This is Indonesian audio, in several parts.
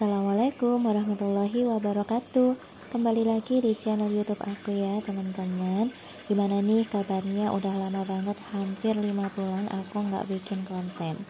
Assalamualaikum warahmatullahi wabarakatuh. Kembali lagi di channel YouTube aku ya teman-teman. Gimana nih kabarnya? Udah lama banget, hampir 5 bulan aku nggak bikin konten.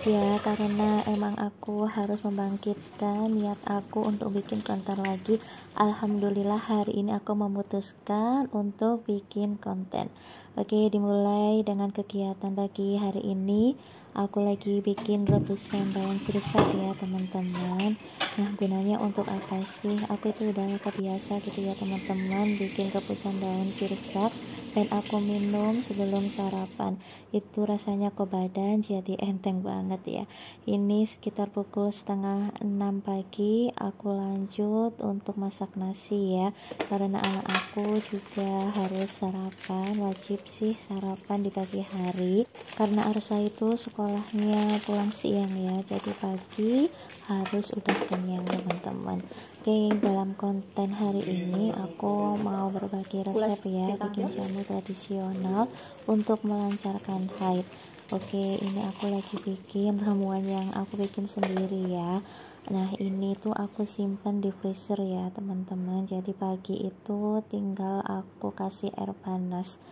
Ya, karena emang aku harus membangkitkan niat aku untuk bikin konten lagi. Alhamdulillah hari ini aku memutuskan untuk bikin konten. Oke, dimulai dengan kegiatan pagi hari ini. Aku lagi bikin rebusan daun sirsak ya teman-teman. Nah, gunanya untuk apa sih? Aku itu udah kebiasa gitu ya teman-teman, bikin rebusan daun sirsak dan aku minum sebelum sarapan. Itu rasanya ke badan jadi enteng banget ya. Ini sekitar pukul setengah 6 pagi aku lanjut untuk masak nasi ya, karena anak aku juga harus sarapan, wajib sih sarapan di pagi hari karena Arsa itu sekolahnya pulang siang ya, jadi pagi harus udah kenyang teman-teman. Oke, dalam konten hari ini aku mau berbagi resep ya, bikin jamu tradisional untuk melancarkan haid. Oke, ini aku lagi bikin ramuan yang aku bikin sendiri ya. Nah, ini tuh aku simpen di freezer ya teman-teman, jadi pagi itu tinggal aku kasih air panas.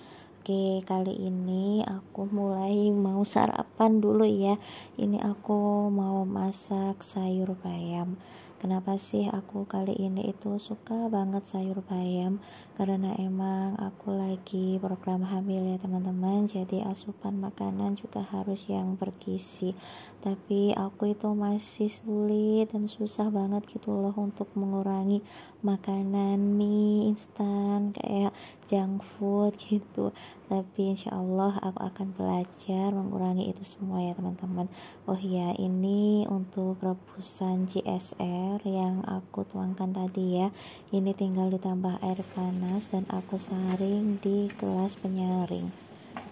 Oke, kali ini aku mulai mau sarapan dulu ya. Ini aku mau masak sayur bayam. Kenapa sih aku kali ini itu suka banget sayur bayam? Karena emang aku lagi program hamil ya teman-teman, jadi asupan makanan juga harus yang bergizi. Tapi aku itu masih sulit dan susah banget gitu loh untuk mengurangi makanan mie instan kayak junk food gitu. Tapi insya Allah aku akan belajar mengurangi itu semua ya teman-teman. Oh ya, ini untuk rebusan GSR yang aku tuangkan tadi ya. Ini tinggal ditambah air panas dan aku saring di gelas penyaring.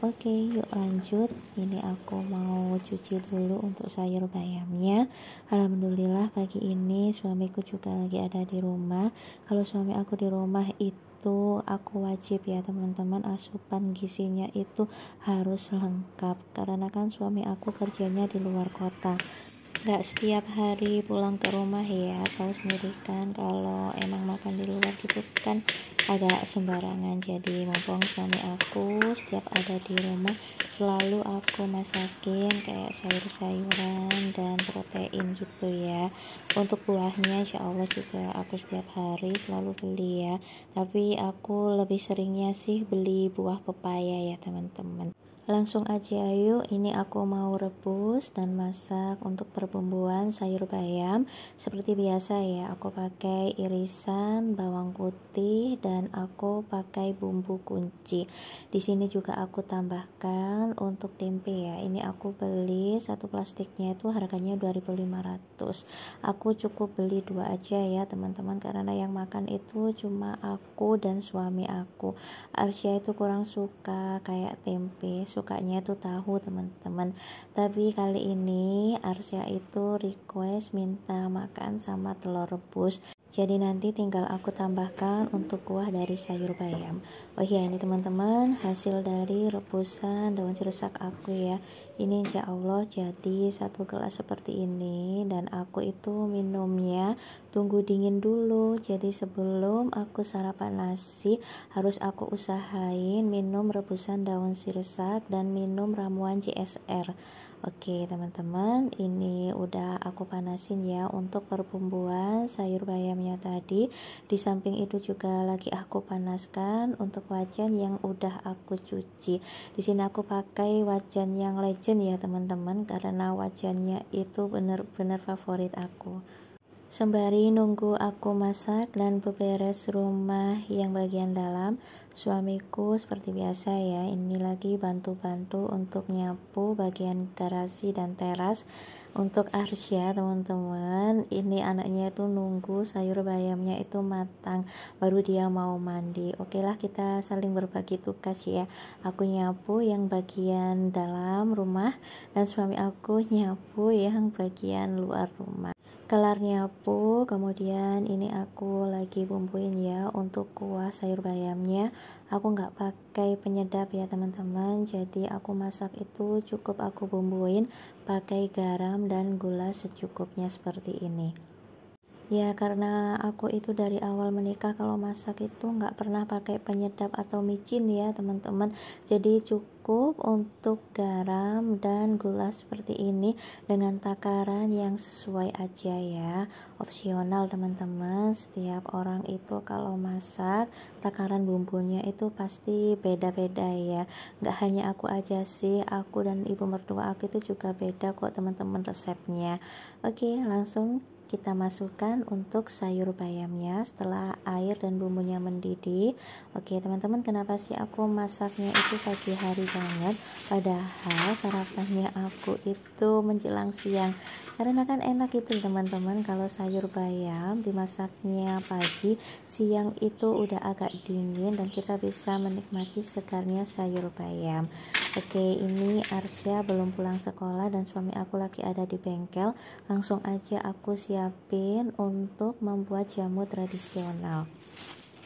Oke, yuk lanjut. Ini aku mau cuci dulu untuk sayur bayamnya. Alhamdulillah pagi ini suamiku juga lagi ada di rumah. Kalau suami aku di rumah itu aku wajib ya teman-teman, asupan gizinya itu harus lengkap karena kan suami aku kerjanya di luar kota, nggak setiap hari pulang ke rumah ya. Tahu sendiri kan kalau emang makan di luar gitu kan agak sembarangan. Jadi mumpung suami aku setiap ada di rumah, selalu aku masakin kayak sayur-sayuran dan protein gitu ya. Untuk buahnya insya Allah juga aku setiap hari selalu beli ya, tapi aku lebih seringnya sih beli buah pepaya ya teman-teman. Langsung aja yuk, ini aku mau rebus dan masak untuk perbumbuan sayur bayam. Seperti biasa ya, aku pakai irisan bawang putih dan aku pakai bumbu kunci. Di sini juga aku tambahkan untuk tempe ya. Ini aku beli satu plastiknya itu harganya 2.500. Aku cukup beli 2 aja ya teman-teman, karena yang makan itu cuma aku dan suami aku. Arsya itu kurang suka kayak tempe, sukanya itu tahu teman-teman. Tapi kali ini Arsya itu request minta makan sama telur rebus, jadi nanti tinggal aku tambahkan untuk kuah dari sayur bayam. Oh iya, ini teman-teman hasil dari rebusan daun sirsak aku ya. Ini insya Allah jadi 1 gelas seperti ini, dan aku itu minumnya tunggu dingin dulu. Jadi sebelum aku sarapan nasi harus aku usahain minum rebusan daun sirsak dan minum ramuan GSR. Oke teman-teman, ini udah aku panasin ya untuk perbumbuan sayur bayamnya tadi. Di samping itu juga lagi aku panaskan untuk wajan yang udah aku cuci. Di sini aku pakai wajan yang legend ya teman-teman, karena wajannya itu bener-bener favorit aku. Sembari nunggu aku masak dan beberes rumah yang bagian dalam, suamiku seperti biasa ya, ini lagi bantu-bantu untuk nyapu bagian garasi dan teras. Untuk Arsya teman-teman, ini anaknya itu nunggu sayur bayamnya itu matang baru dia mau mandi. Oke lah, kita saling berbagi tugas ya. Aku nyapu yang bagian dalam rumah dan suami aku nyapu yang bagian luar rumah. kelar nyapu, kemudian ini aku lagi bumbuin ya untuk kuah sayur bayamnya. Aku nggak pakai penyedap ya teman-teman, jadi aku masak itu cukup aku bumbuin pakai garam dan gula secukupnya seperti ini. Ya karena aku itu dari awal menikah kalau masak itu nggak pernah pakai penyedap atau micin ya teman-teman, jadi cukup untuk garam dan gula seperti ini dengan takaran yang sesuai aja ya, opsional teman-teman. Setiap orang itu kalau masak takaran bumbunya itu pasti beda-beda ya, nggak hanya aku aja sih, aku dan ibu mertua aku itu juga beda kok teman-teman resepnya. Oke, langsung kita masukkan untuk sayur bayamnya setelah air dan bumbunya mendidih. Oke teman-teman, kenapa sih aku masaknya itu pagi hari banget, padahal sarapannya aku itu menjelang siang? Karena kan enak itu teman-teman, kalau sayur bayam dimasaknya pagi, siang itu udah agak dingin dan kita bisa menikmati segarnya sayur bayam. Oke, ini Arsya belum pulang sekolah dan suami aku lagi ada di bengkel. Langsung aja aku siapin untuk membuat jamu tradisional.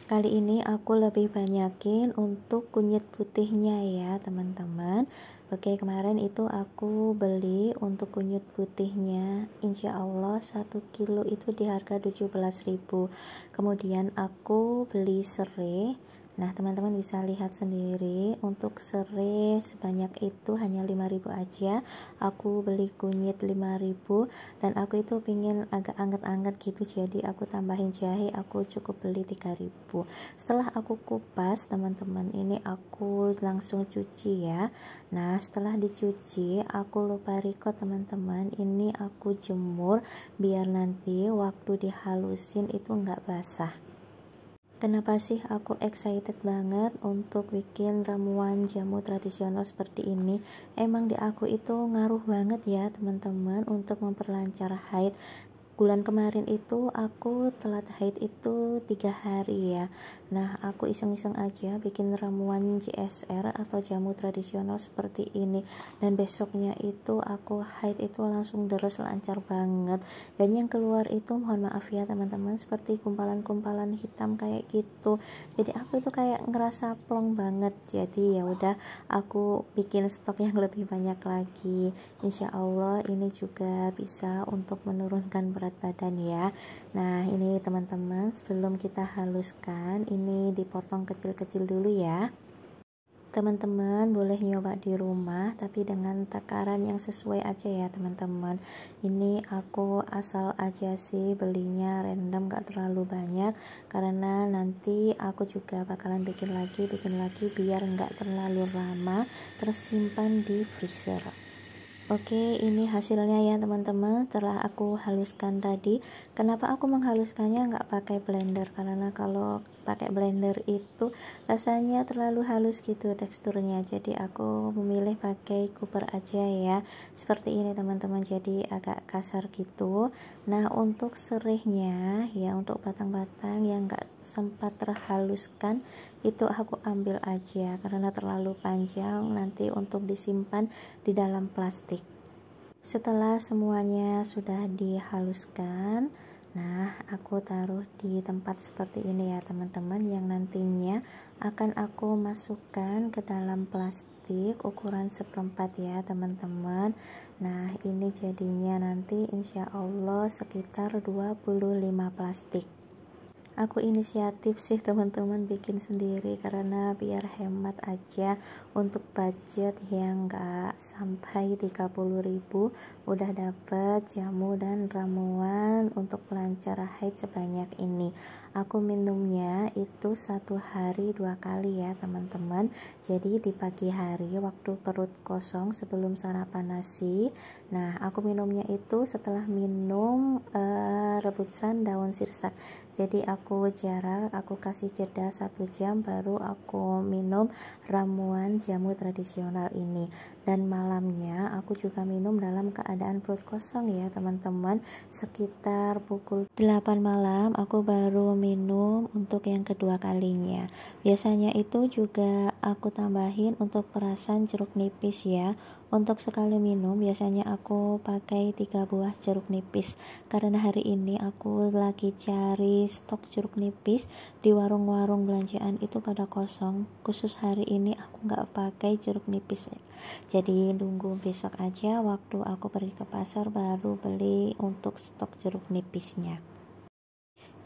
Kali ini aku lebih banyakin untuk kunyit putihnya ya teman-teman. Oke, kemarin itu aku beli untuk kunyit putihnya, insya Allah 1 kilo itu di harga 17.000. Kemudian aku beli serai. Nah teman-teman bisa lihat sendiri, untuk serai sebanyak itu hanya 5.000 aja. Aku beli kunyit 5.000 dan aku itu pingin agak anget-anget gitu, jadi aku tambahin jahe, aku cukup beli 3.000. Setelah aku kupas teman-teman, ini aku langsung cuci ya. Nah setelah dicuci aku lupa record teman-teman, ini aku jemur biar nanti waktu dihalusin itu nggak basah. Kenapa sih aku excited banget untuk bikin ramuan jamu tradisional seperti ini? Emang di aku itu ngaruh banget ya teman-teman untuk memperlancar haid. Bulan kemarin itu aku telat haid itu 3 hari ya. Nah aku iseng-iseng aja bikin ramuan JSR atau jamu tradisional seperti ini, dan besoknya itu aku haid itu langsung deres lancar banget, dan yang keluar itu mohon maaf ya teman-teman, seperti kumpalan-kumpalan hitam kayak gitu. Jadi aku itu kayak ngerasa plong banget, jadi ya udah aku bikin stok yang lebih banyak lagi. Insya Allah ini juga bisa untuk menurunkan berat badan ya. Nah ini teman-teman, sebelum kita haluskan ini dipotong kecil-kecil dulu ya. Teman-teman boleh nyoba di rumah tapi dengan takaran yang sesuai aja ya teman-teman. Ini aku asal aja sih belinya, random, gak terlalu banyak karena nanti aku juga bakalan bikin lagi biar nggak terlalu lama tersimpan di freezer. Oke, ini hasilnya ya teman-teman setelah aku haluskan tadi. Kenapa aku menghaluskannya nggak pakai blender? Karena kalau pakai blender itu rasanya terlalu halus gitu teksturnya, jadi aku memilih pakai cooper aja ya, seperti ini teman-teman, jadi agak kasar gitu. Nah untuk serihnya ya, untuk batang-batang yang nggak sempat terhaluskan itu aku ambil aja karena terlalu panjang nanti untuk disimpan di dalam plastik. Setelah semuanya sudah dihaluskan, nah aku taruh di tempat seperti ini ya teman-teman, yang nantinya akan aku masukkan ke dalam plastik ukuran 1/4 ya teman-teman. Nah ini jadinya nanti insya Allah sekitar 25 plastik. Aku inisiatif sih teman-teman bikin sendiri karena biar hemat aja, untuk budget yang gak sampai 30.000 udah dapet jamu dan ramuan untuk pelancar haid sebanyak ini. Aku minumnya itu 1 hari 2 kali ya teman-teman. Jadi di pagi hari waktu perut kosong sebelum sarapan nasi, nah aku minumnya itu setelah minum rebusan daun sirsak. Jadi aku jarak, aku kasih jeda 1 jam baru aku minum ramuan jamu tradisional ini. Dan malamnya aku juga minum dalam keadaan perut kosong ya teman-teman. Sekitar pukul 8 malam aku baru minum untuk yang kedua kalinya. Biasanya itu juga aku tambahin untuk perasan jeruk nipis ya. Untuk sekali minum biasanya aku pakai 3 buah jeruk nipis, karena hari ini aku lagi cari stok jeruk nipis di warung-warung belanjaan itu pada kosong. Khusus hari ini aku nggak pakai jeruk nipis, jadi nunggu besok aja waktu aku pergi ke pasar baru beli untuk stok jeruk nipisnya.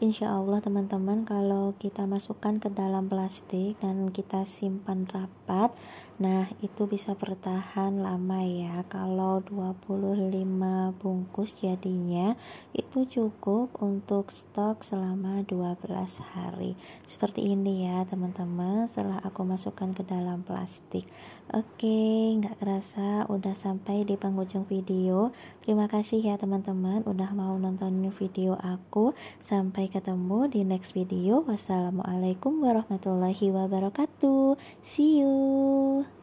Insya Allah teman-teman, kalau kita masukkan ke dalam plastik dan kita simpan rapat, nah itu bisa bertahan lama ya. Kalau 25 bungkus jadinya itu cukup untuk stok selama 12 hari. Seperti ini ya teman-teman, setelah aku masukkan ke dalam plastik. Oke, nggak kerasa udah sampai di penghujung video. Terima kasih ya teman-teman udah mau nontonin video aku. Sampai ketemu di next video. Wassalamualaikum warahmatullahi wabarakatuh. See you.